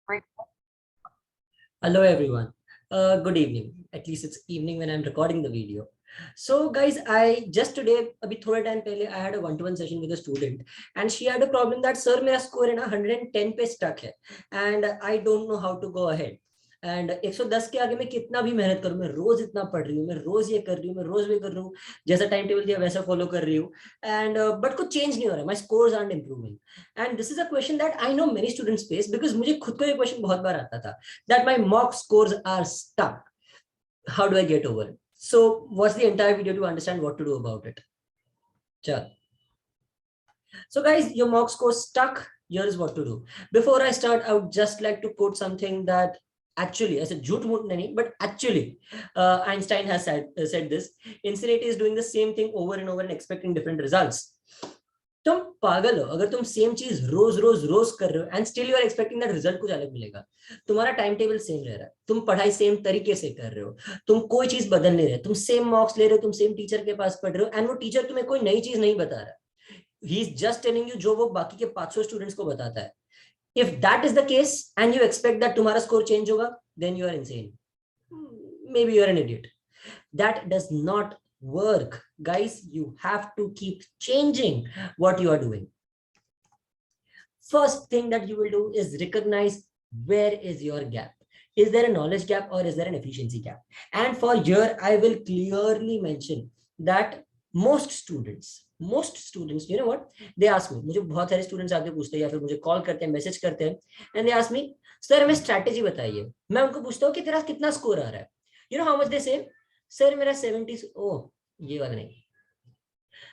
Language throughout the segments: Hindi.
Great. Hello everyone. Good evening. At least it's evening when I'm recording the video. So guys, I just today, अभी थोड़े टाइम पहले I had a one-to-one session with a student and she had a problem that sir मेरा score है ना 110 पे stuck है and I don't know how to go ahead. And 110 के आगे मैं कितना भी मेहनत करूं, मैं रोज इतना पढ़ रही हूँ, मैं रोज ये कर रही हूँ, मैं रोज भी कर रही हूँ, जैसा टाइम टेबल दिया वैसा फॉलो कर रही हूँ एंड बट कुछ चेंज नहीं हो रहा है, my scores aren't improving. And this is a question that I know many students face because मुझे खुद को ये क्वेश्चन बहुत बार आता था that my mock scores are stuck. How do I get over it? So watch the entire video to understand what to do about it. Chal. So guys, your mock score stuck. Here is what to do. Before I start, I would just like to quote something that actually, as a jhoot moot nahi, but actually, Einstein has said this. Insanity is doing the same thing over and over and expecting different results. तुम पागल हो अगर तुम सेम चीज रोज रोज रोज कर रहे हो and still you are expecting that result कुछ अलग मिलेगा. तुम्हारा टाइम टेबल सेम रह रहा है, तुम पढ़ाई सेम तरीके से कर रहे हो, तुम कोई चीज बदल नहीं रहे, तुम सेम मार्क्स ले रहे हो, तुम सेम टीचर के पास पढ़ रहे हो एंड वो टीचर तुम्हें कोई नई चीज नहीं बता रहा. He is just telling you जो वो बाकी के 500 स्टूडेंट्स को बताता है. If that is the case and you expect that तुम्हारा स्कोर चेंज होगा, then you are insane. Maybe you are an idiot. That does not work. Guys, you have to keep changing what you are doing. First thing that you will do is recognize where is your gap. Is there a knowledge gap or is there an efficiency gap? And for here, I will clearly mention that most students, you know what? They ask me, मुझे बहुत सारे students आके पूछते हैं या फिर मुझे call करते हैं, message करते हैं, and they ask me, sir हमें strategy बताइए. मैं उनको पूछता हूँ कि तेरा कितना score आ रहा है. You know how much they say? Sir मेरा 70, ओह ये वाला नहीं,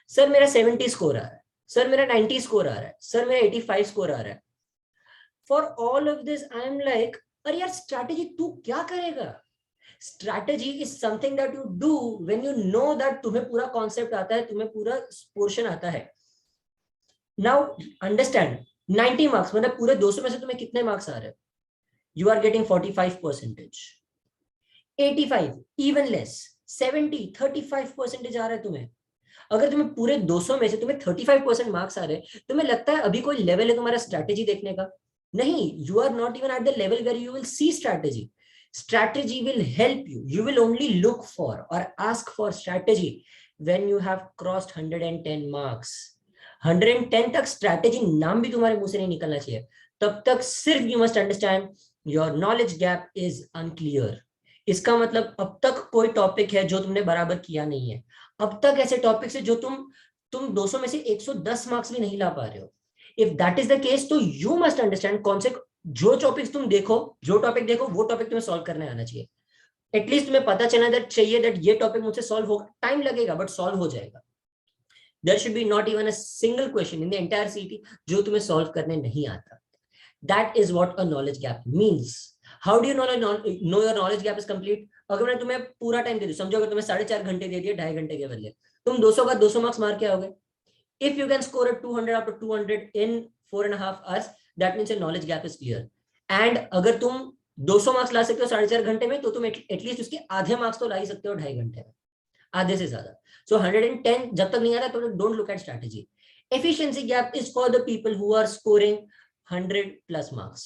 सर मेरा 70 स्कोर आ रहा है, सर मेरा 90 स्कोर आ रहा है, सर मेरा 85 स्कोर आ रहा है. For all of this I am like, अरे यार स्ट्रैटेजी तू क्या करेगा? Strategy is something that you do when you know that तुम्हें पूरा कॉन्सेप्ट आता है, तुम्हें पूरा पोर्शन आता है. नाउ अंडरस्टैंड, 90 मार्क्स मतलब पूरे 200 में से तुम्हें कितने मार्क्स आ रहे हैं? You are getting 45%. 85 even less, 70 35% आ रहा है तुम्हें. अगर तुम्हें पूरे 200 में से तुम्हें 35% मार्क्स आ रहे हैं, तुम्हें लगता है अभी कोई लेवल है तुम्हारा स्ट्रैटेजी देखने का? नहीं, you are not even at the level where you will see strategy. Strategy will help you. You will only look for or ask for strategy when you have crossed 110 marks. 110 तक स्ट्रैटेजी नाम भी तुम्हारे मुंह से नहीं निकलना चाहिए. तब तक सिर्फ you must understand your knowledge gap is unclear. इसका मतलब अब तक कोई टॉपिक है जो तुमने बराबर किया नहीं है. अब तक ऐसे टॉपिक्स है जो तुम 200 में से 110 मार्क्स भी नहीं ला पा रहे हो. If that is the case तो यू मस्ट अंडरस्टैंड कौन से जो टॉपिक्स तुम देखो, जो टॉपिक देखो वो टॉपिक तुम्हें सॉल्व करने आना चाहिए. एटलीस्ट तुम्हें पता चलना चाहिए दैट ये टॉपिक मुझसे सॉल्व होगा. टाइम लगेगा बट सॉल्व हो जाएगा. There should be not even a single question in the entire CET जो तुम्हें सॉल्व करने नहीं आता. That is what a knowledge gap means. How do you know your knowledge gap is complete? अगर मैं तुम्हें पूरा टाइम दे दूं, समझो अगर तुम्हें 4.5 घंटे दे दिए 2.5 घंटे के बदले, तुम 200 का 200 मार्क्स मार के आओगे. If you can score a 200 out of 200 in 4.5 hours, that means your knowledge gap is clear. And अगर तुम 200 मार्क्स ला सकते हो 4.5 घंटे में, तो तुम एटलीस्ट उसके आधे मार्क्स तो ला ही सकते हो 2.5 घंटे में, आधे से ज्यादा. So 110 जब तक नहीं आ रहा तो don't look at strategy. Efficiency gap is for the people who are scoring 100 plus marks.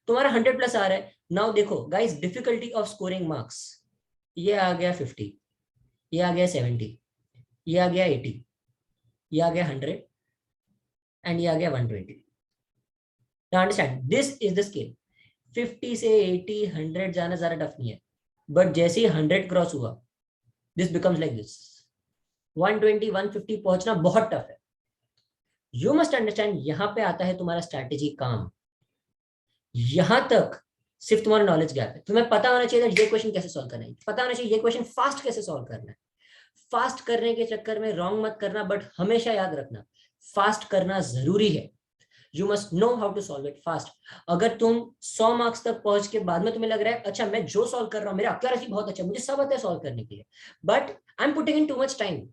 तुम्हारा 100 प्लस आ रहा है. नाउ देखो guys, difficulty of scoring marks, ये आ गया 50, ये आ गया 70, ये आ गया 80, ये आ गया 100 एंड ये आ गया 120. Now understand, this is the scale. 50 से 80 100 जाना ज्यादा टफ नहीं है, बट जैसे ही 100 क्रॉस हुआ, दिस बिकम्स लाइक दिस. 120 150 पहुंचना बहुत टफ है. यू मस्ट अंडरस्टैंड, यहां पे आता है तुम्हारा स्ट्रैटेजी काम. यहां तक सिर्फ तुम्हारा नॉलेज गैप है. तुम्हें पता होना चाहिए ये क्वेश्चन कैसे सॉल्व करना है, पता होना चाहिए ये क्वेश्चन फास्ट कैसे सॉल्व करना है. फास्ट करने के चक्कर में रॉन्ग मत करना, बट हमेशा याद रखना फास्ट करना जरूरी है. You must know how to solve it fast. अगर तुम 100 मार्क्स तक पहुंच के बाद में तुम्हें लग रहा है अच्छा मैं जो सॉल्व कर रहा हूं मेरा एक्यूरेसी बहुत अच्छा, मुझे सब आता है सॉल्व करने के लिए, but I am putting in too much time,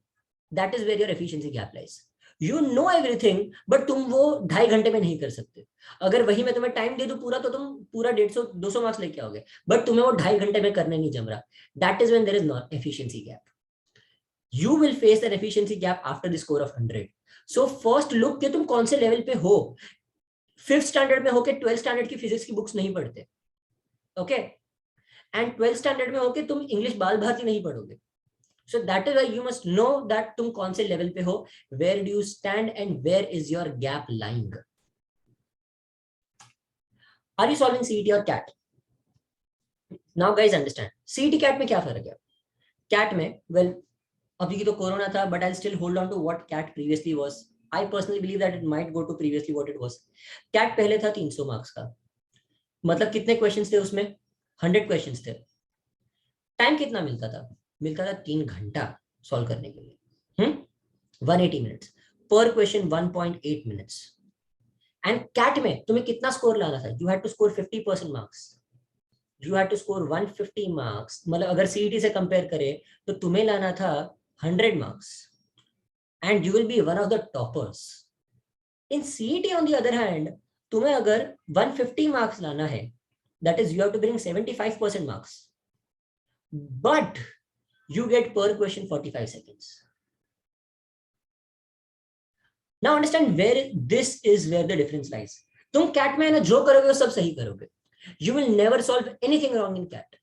that is where your efficiency gap lies. You know everything but तुम वो 2.5 घंटे में नहीं कर सकते. अगर वही मैं तुम्हें टाइम दे दूं पूरा, तो तुम पूरा 150 200 मार्क्स लेके आओगे, बट तुम्हें वो 2.5 घंटे में करने नहीं जम रहा. That is when there is not efficiency gap. You will face an efficiency gap after the score of 100. So first look कि तुम कौन से लेवल पे हो. 5th स्टैंडर्ड में होके 12th स्टैंडर्ड की फिजिक्स की बुक्स नहीं पढ़ते, ओके, एंड 12th स्टैंडर्ड में होके तुम इंग्लिश बाल भारती नहीं पढ़ोगे. So that is why you must know that तुम कौन से लेवल पे हो, where do you stand and where is your gap lying. Are you solving CET or CAT? Now guys understand CET CAT में क्या फर्क है. CAT में well अभी की तो कोरोना था, but I'll still hold on to what CAT previously was. I personally believe that it might go to previously what it was. CAT पहले था 300 मार्क्स का, मतलब कितने क्वेश्चंस थे उसमें, 100 क्वेश्चंस थे. टाइम कितना मिलता था, मिलता था 3 घंटा सॉल्व करने के लिए. 180 मिनट्स पर क्वेश्चन, 1.8 मिनट्स. एंड कैट में तुम्हें कितना स्कोर लाना था, you had to score 50% marks, you had to score 150 marks. मतलब अगर सीईटी से कंपेयर करें तो तुम्हें लाना था 100 marks and you will be one of the toppers. In CET on the other hand तुम्हें अगर 150 मार्क्स लाना है, that is you have to bring 75% marks, but you get per question 45 seconds. Now understand where this is where the difference lies. तुम कैट में ना जो करोगे वो सब सही करोगे. You will never solve anything wrong in CAT.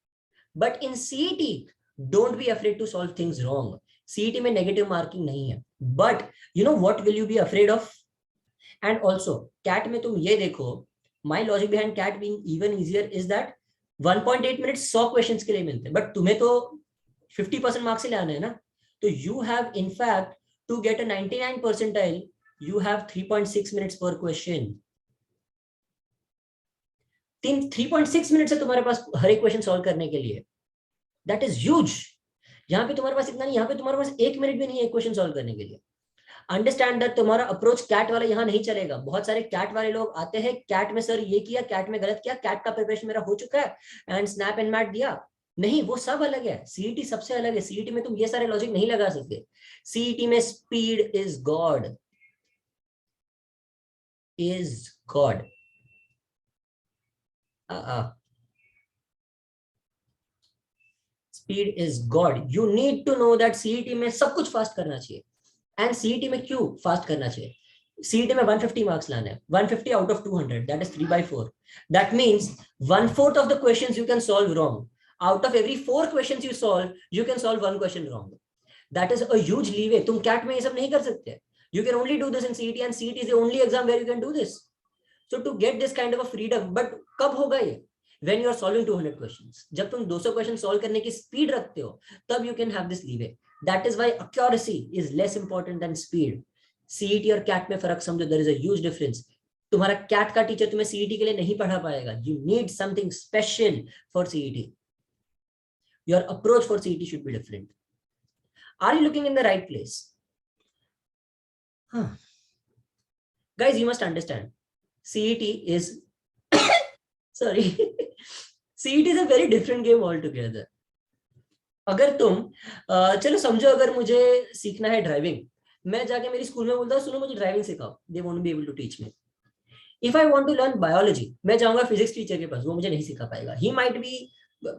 But in CET, don't be afraid to solve things wrong. CET में negative marking नहीं है. But you know what will you be afraid of? And also CAT में तुम ये देखो, my logic behind CAT being even easier is that 1.8 minutes 100 questions के लिए मिलते हैं, but तुम्हें तो 50% मार्क्स ही लाना है ना. तो you have in fact to get a 99 percentile you have 3.6 minutes per question. 3.6 minute है तुम्हारे पास हर एक क्वेश्चन सॉल्व करने के लिए. That is huge. यहाँ पे तुम्हारे पास इतना नहीं, यहाँ पे तुम्हारे पास 1 मिनट भी नहीं है एक क्वेश्चन सॉल्व करने के लिए. अंडरस्टैंड दैट तुम्हारा अप्रोच कैट वाला यहाँ नहीं चलेगा. बहुत सारे कैट वाले लोग आते हैं, कैट में सर ये किया, कैट में गलत किया, कैट का प्रिपरेशन मेरा हो चुका है एंड स्नैप एंड मैट दिया. नहीं, वो सब अलग है. सीईटी सबसे अलग है. सीईटी में तुम ये सारे लॉजिक नहीं लगा सकते. सीईटी में speed is god, is god. Speed is god. You need to know that CET में सब कुछ फास्ट करना चाहिए. एंड सीईटी में क्यों फास्ट करना चाहिए? सीईटी में 150 मार्क्स लाना है, 150 out of 200, that is 3/4. That means 1/4 of the questions you can solve wrong. Out of every 4 questions you solve, you can solve 1 question wrong. That is a huge leeway. तुम कैट में ये सब नहीं कर सकते. You can only do this in CET, and CET is the only exam where you can do this. So to get this kind of a freedom, but कब होगा ये? When you are solving 200 questions. जब तुम 200 questions solve करने की speed रखते हो, तब you can have this leeway. That is why accuracy is less important than speed. CET और CAT में फर्क समझो. There is a huge difference. तुम्हारा CAT का टीचर तुम्हें CET के लिए नहीं पढ़ा पाएगा. You need something special for CET. Your approach for CET should be different. Are you looking in the right place? Guys, you must understand. CET is sorry. CET is a very different game altogether. अगर तुम चलो समझो, अगर मुझे सीखना है ड्राइविंग, मैं जाके मेरी स्कूल में बोलता हूँ सुनो मुझे ड्राइविंग सिखाओ. They won't be able to teach me. If I want to learn biology, मैं जाऊंगा फिजिक्स टीचर के पास, वो मुझे नहीं सिखा पाएगा. He might be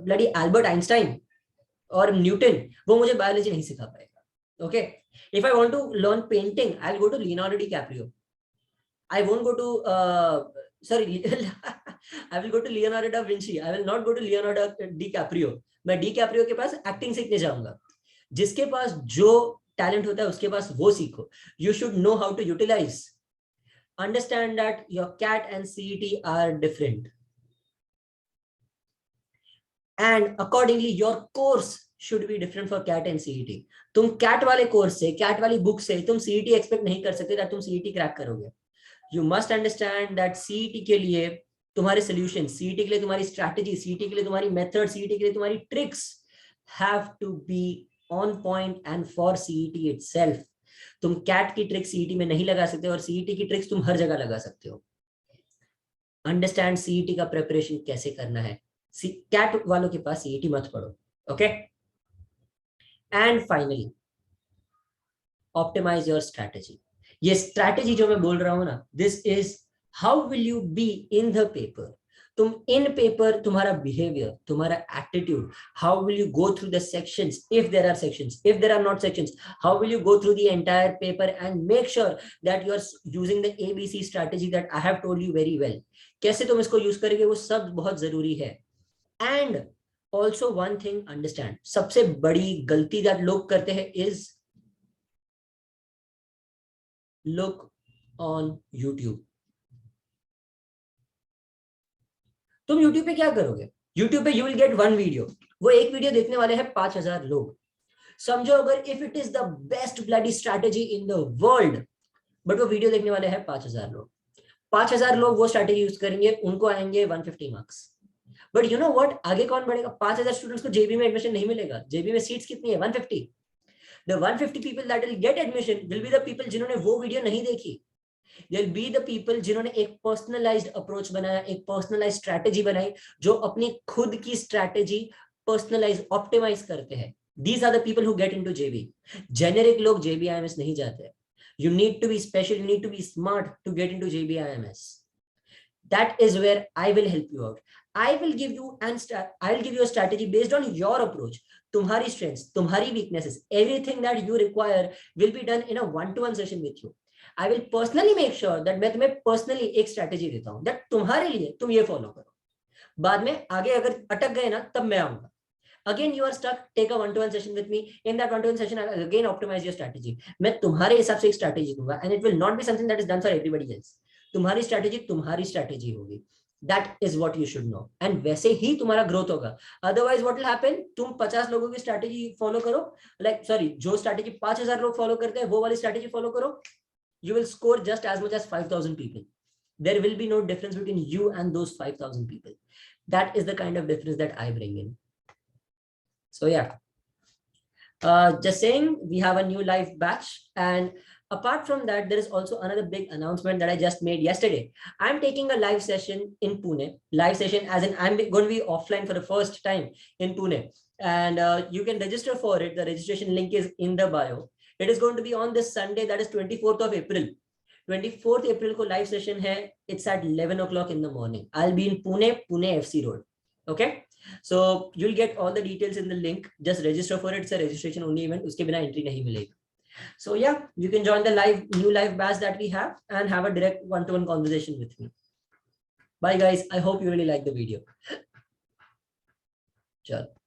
bloody Albert Einstein और न्यूटन, वो मुझे बायोलॉजी नहीं सिखा पाएगा. Okay. If I want to learn painting, I'll go to Leonardo DiCaprio. I won't go to I will go to Leonardo da Vinci. I will not go to Leonardo DiCaprio. मैं DiCaprio के पास एक्टिंग सीखने जाऊंगा. जिसके पास जो टैलेंट होता है उसके पास वो सीखो. You should know how to utilize. Understand that your CAT and CET are different. And accordingly, your course should be different for CAT and CET. तुम CAT वाले कोर्स से, CAT वाली बुक से तुम CET एक्सपेक्ट नहीं कर सकते that तुम CET क्रैक करोगे. You must understand that CET के लिए तुम्हारे solution, CET के लिए तुम्हारी strategy, CET के लिए तुम्हारी method, CET के लिए तुम्हारी tricks have to be on point and for CET itself. तुम CAT की ट्रिक CET में नहीं लगा सकते और CET की ट्रिक्स तुम हर जगह लगा सकते हो. Understand CET का preparation कैसे करना है. CAT वालों के पास CET मत पढ़ो. Okay? And finally, optimize your strategy. ये स्ट्रैटेजी जो मैं बोल रहा हूं ना, this is how will you be in the paper. तुम इन पेपर तुम्हारा बिहेवियर, तुम्हारा attitude, how will you go through the sections, if there are sections, if there are not sections, how will you go through the entire paper and make sure that you are using the ABC strategy that I have told you very well. कैसे तुम इसको यूज करोगे वो सब बहुत जरूरी है। And also one thing understand, सबसे बड़ी गलती दैट लोग करते हैं इज लुक ऑन यूट्यूब। तुम YouTube पे क्या करोगे? YouTube पे you will get one video, वो एक वीडियो देखने वाले हैं 5,000 लोग। समझो अगर if it is the best bloody strategy in the world, but वो वीडियो देखने वाले हैं 5,000 लोग, 5,000 लोग वो स्ट्रैटेजी यूज करेंगे, उनको आएंगे 150 marks. But you know what, आगे कौन बढ़ेगा? 5,000 स्टूडेंट्स को जेबी में एडमिशन नहीं मिलेगा। जेबी में सीट्स कितनी है? 150। The 150 people that will get admission will be the people जिन्होंने वो वीडियो नहीं देखी। They'll be the people जिन्होंने एक पर्सनलाइज्ड अप्रोच बनाया, एक पर्सनलाइज्ड स्ट्रैटेजी बनाई, जो अपनी खुद की स्ट्रैटेजी पर्सनलाइज ऑप्टिमाइज करते हैं। These are the people who get into JB. Generic लोग JB IMS नहीं जाते। You need to be special, you need to be smart to get into JB IMS. That is where I will help you out. I will give you a strategy based on your approach. तुम्हारी strengths, तुम्हारी weaknesses, everything that you require will be done in a one-to-one session with you. I will personally make sure that मैं तुम्हें personally एक strategy देता हूँ that तुम्हारे लिए तुम ये follow करो। बाद में आगे अगर अटक गए ना, तब मैं आऊंगा। Again you are stuck, take a one-to-one session with me. In that one-to-one session, I will again optimize your strategy. मैं तुम्हारे हिसाब से एक strategy दूंगा, and it will not be something that is done for everybody else. तुम्हारी strategy होगी। That is what you should know. And वैसे ही तुम्हारा growth होगा। Otherwise what will happen? तुम 50 लोगों की strategy follow करो, जो strategy 5,000 लोग follow करते हैं, वो वाली strategy follow करो, you will score just as much as 5,000 people. There will be no difference between you and those 5,000 people. That is the kind of difference that I bring in. So yeah, just saying, we have a new live batch, and apart from that, there is also another big announcement that I just made yesterday. I'm taking a live session in Pune. Live session as in I'm going to be offline for the first time in Pune, and you can register for it. The registration link is in the bio. It is going to be on this Sunday, that is 24th of April. 24th April को live session है. It's at 11 o'clock in the morning. I'll be in Pune FC Road. Okay, so you'll get all the details in the link. Just register for it. It's a registration only event. उसके बिना entry नहीं मिलेगी. So yeah, you can join the new live batch that we have and have a direct one-to-one conversation with me. Bye guys. I hope you really like the video. Chalo.